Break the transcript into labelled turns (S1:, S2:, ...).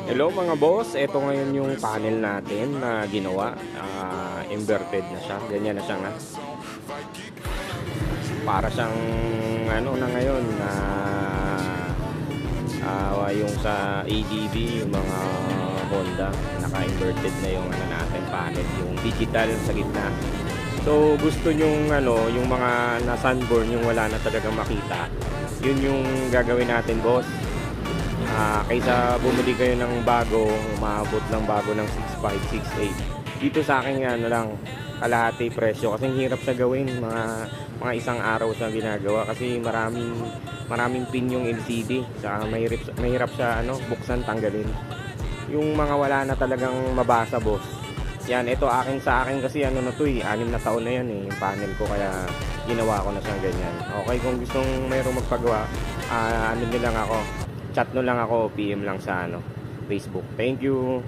S1: Hello mga boss, ito ngayon yung panel natin na ginawa. Inverted na siya, ganyan na siya nga. Para siyang ano na ngayon na yung sa ADV, yung mga Honda, naka-inverted na yung ano natin panel, yung digital sa gitna. So gusto nyong yung mga na sunburn, yung wala na talagang makita, yun yung gagawin natin boss. Kaysa bumili kayo ng bago, umabot ng bago ng 6,500, 6,800. Dito sa akin lang, kalahati presyo kasi hirap sa gawin, mga isang araw sa ginagawa kasi maraming pin yung LCD. Saka mahirap siya buksan, tanggalin. Yung mga wala na talagang mabasa boss. Yan, ito sa akin kasi na to 6 na taon na yan yung panel ko, kaya ginawa ko na siyang ganyan. Okay, kung gustong mayroong magpagawa, nyo lang ako, chat no lang ako, PM lang sa Facebook. Thank you.